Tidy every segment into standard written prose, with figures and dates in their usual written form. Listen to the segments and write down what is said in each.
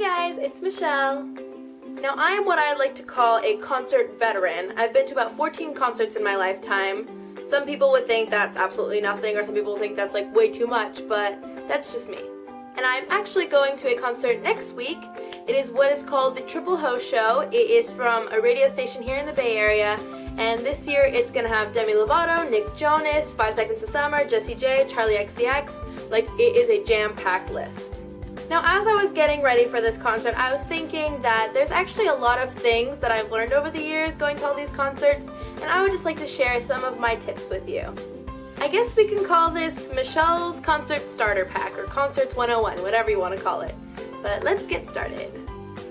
Hi guys, it's Michelle. Now I am what I like to call a concert veteran. I've been to about 14 concerts in my lifetime. Some people would think that's absolutely nothing, or some people think that's like way too much, but that's just me. And I'm actually going to a concert next week. It is what is called the Triple Ho Show. It is from a radio station here in the Bay Area, and this year it's gonna have Demi Lovato, Nick Jonas, 5 Seconds of Summer, Jessie J, Charlie XCX. Like, it is a jam-packed list. Now, as I was getting ready for this concert, I was thinking that there's actually a lot of things that I've learned over the years going to all these concerts, and I would just like to share some of my tips with you. I guess we can call this Michelle's Concert Starter Pack, or Concerts 101, whatever you want to call it. But let's get started.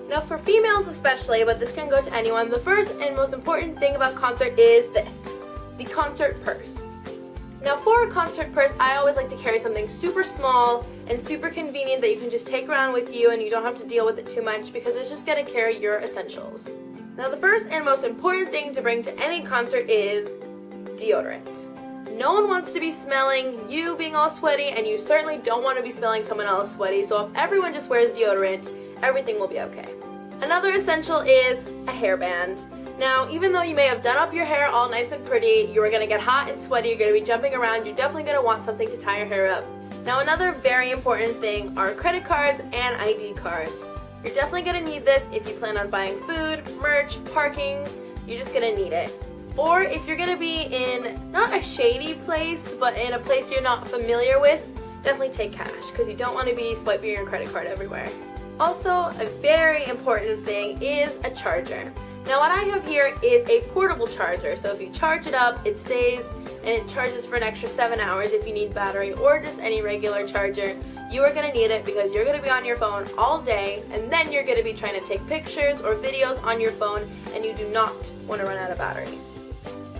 Now, for females especially, but this can go to anyone, the first and most important thing about concert is this: the concert purse. Now, for a concert purse, I always like to carry something super small and super convenient that you can just take around with you and you don't have to deal with it too much, because it's just going to carry your essentials. Now, the first and most important thing to bring to any concert is deodorant. No one wants to be smelling you being all sweaty, and you certainly don't want to be smelling someone else sweaty, so if everyone just wears deodorant, everything will be okay. Another essential is a hairband. Now, even though you may have done up your hair all nice and pretty, you are going to get hot and sweaty, you're going to be jumping around, you're definitely going to want something to tie your hair up. Now, another very important thing are credit cards and ID cards. You're definitely going to need this if you plan on buying food, merch, parking. You're just going to need it. Or if you're going to be in not a shady place, but in a place you're not familiar with, definitely take cash, because you don't want to be swiping your credit card everywhere. Also, a very important thing is a charger. Now, what I have here is a portable charger, so if you charge it up, it stays, and it charges for an extra 7 hours if you need battery, or just any regular charger. You are going to need it because you're going to be on your phone all day, and then you're going to be trying to take pictures or videos on your phone, and you do not want to run out of battery.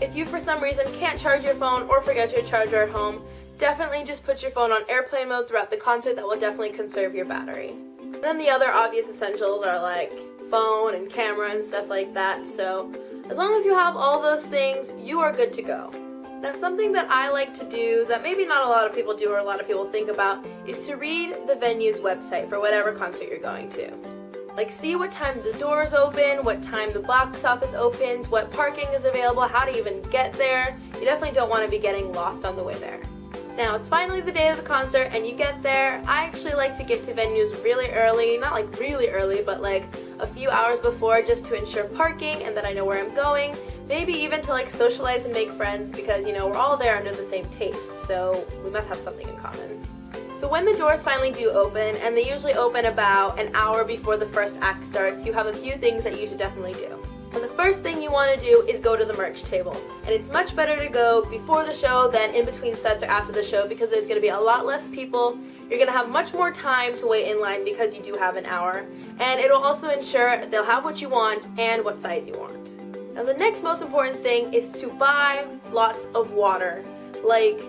If you for some reason can't charge your phone or forget your charger at home, definitely just put your phone on airplane mode throughout the concert. That will definitely conserve your battery. Then the other obvious essentials are like phone and camera and stuff like that, so as long as you have all those things, you are good to go. Now, something that I like to do that maybe not a lot of people do or a lot of people think about is to read the venue's website for whatever concert you're going to. Like, see what time the doors open, what time the box office opens, what parking is available, how to even get there. You definitely don't want to be getting lost on the way there. Now, it's finally the day of the concert and you get there. I actually like to get to venues really early, not like really early, but like a few hours before, just to ensure parking and that I know where I'm going. Maybe even to like socialize and make friends, because you know, we're all there under the same taste, so we must have something in common. So when the doors finally do open, and they usually open about an hour before the first act starts, you have a few things that you should definitely do. And the first thing you want to do is go to the merch table. And it's much better to go before the show than in between sets or after the show, because there's going to be a lot less people. You're going to have much more time to wait in line because you do have an hour. And it'll also ensure they'll have what you want and what size you want. Now, the next most important thing is to buy lots of water. Like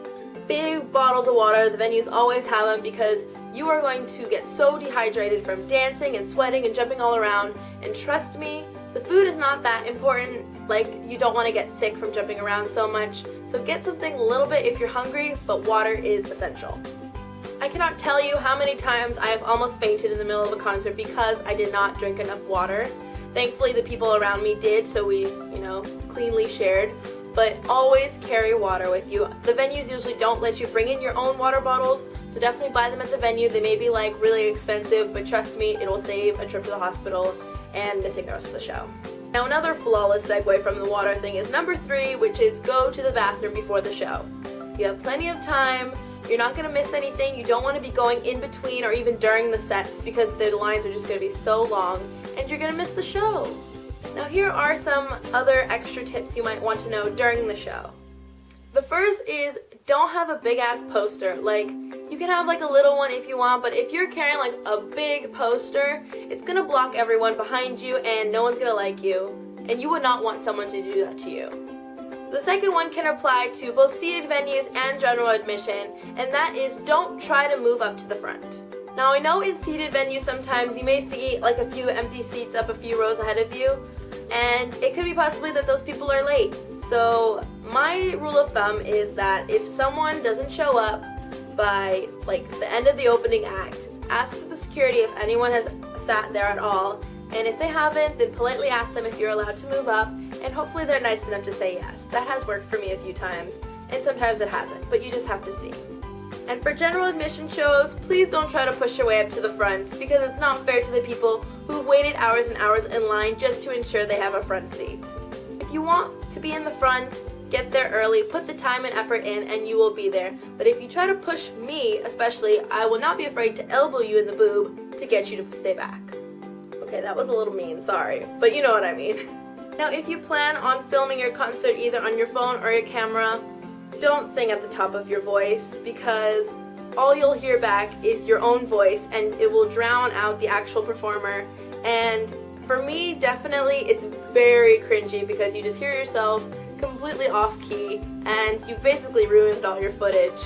big bottles of water. The venues always have them, because you are going to get so dehydrated from dancing and sweating and jumping all around. And trust me, the food is not that important. Like, you don't want to get sick from jumping around so much. So get something a little bit if you're hungry, but water is essential. I cannot tell you how many times I have almost fainted in the middle of a concert because I did not drink enough water. Thankfully, the people around me did, so we, cleanly shared. But always carry water with you. The venues usually don't let you bring in your own water bottles, so definitely buy them at the venue. They may be like really expensive, but trust me, it will save a trip to the hospital and missing the rest of the show. Now, another flawless segue from the water thing is number 3, which is go to the bathroom before the show. You have plenty of time, you're not going to miss anything, you don't want to be going in between or even during the sets, because the lines are just going to be so long and you're going to miss the show. Now, here are some other extra tips you might want to know during the show. The first is, don't have a big ass poster. Like, you can have like a little one if you want, but if you're carrying like a big poster, it's gonna block everyone behind you and no one's gonna like you, and you would not want someone to do that to you. The second one can apply to both seated venues and general admission, and that is, don't try to move up to the front. Now, I know in seated venues sometimes you may see like a few empty seats up a few rows ahead of you, and it could be possibly that those people are late. So my rule of thumb is that if someone doesn't show up by like the end of the opening act, ask the security if anyone has sat there at all. And if they haven't, then politely ask them if you're allowed to move up, and hopefully they're nice enough to say yes. That has worked for me a few times, and sometimes it hasn't, but you just have to see. And for general admission shows, please don't try to push your way up to the front, because it's not fair to the people who've waited hours and hours in line just to ensure they have a front seat. If you want to be in the front, get there early, put the time and effort in, and you will be there. But if you try to push me, especially, I will not be afraid to elbow you in the boob to get you to stay back. Okay, that was a little mean, sorry, but you know what I mean. Now, if you plan on filming your concert either on your phone or your camera, don't sing at the top of your voice, because all you'll hear back is your own voice and it will drown out the actual performer. And for me, definitely, it's very cringy because you just hear yourself completely off key and you've basically ruined all your footage.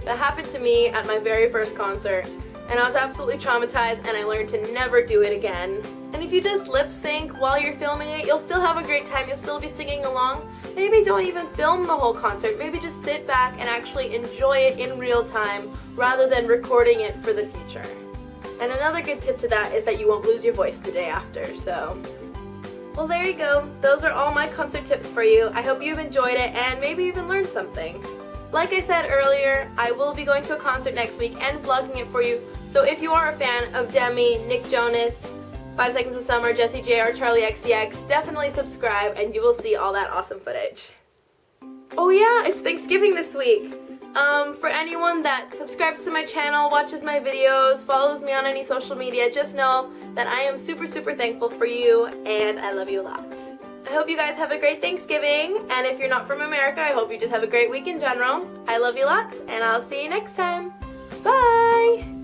That happened to me at my very first concert, and I was absolutely traumatized, and I learned to never do it again. And if you just lip sync while you're filming it, you'll still have a great time, you'll still be singing along. Maybe don't even film the whole concert, maybe just sit back and actually enjoy it in real time rather than recording it for the future. And another good tip to that is that you won't lose your voice the day after, so. Well, there you go. Those are all my concert tips for you. I hope you've enjoyed it and maybe even learned something. Like I said earlier, I will be going to a concert next week and vlogging it for you, so if you are a fan of Demi, Nick Jonas, 5 Seconds of Summer, Jessie J, or Charlie XCX, definitely subscribe and you will see all that awesome footage. Oh yeah, it's Thanksgiving this week. For anyone that subscribes to my channel, watches my videos, follows me on any social media, just know that I am super, super thankful for you and I love you a lot. I hope you guys have a great Thanksgiving, and if you're not from America, I hope you just have a great week in general. I love you lots, and I'll see you next time. Bye!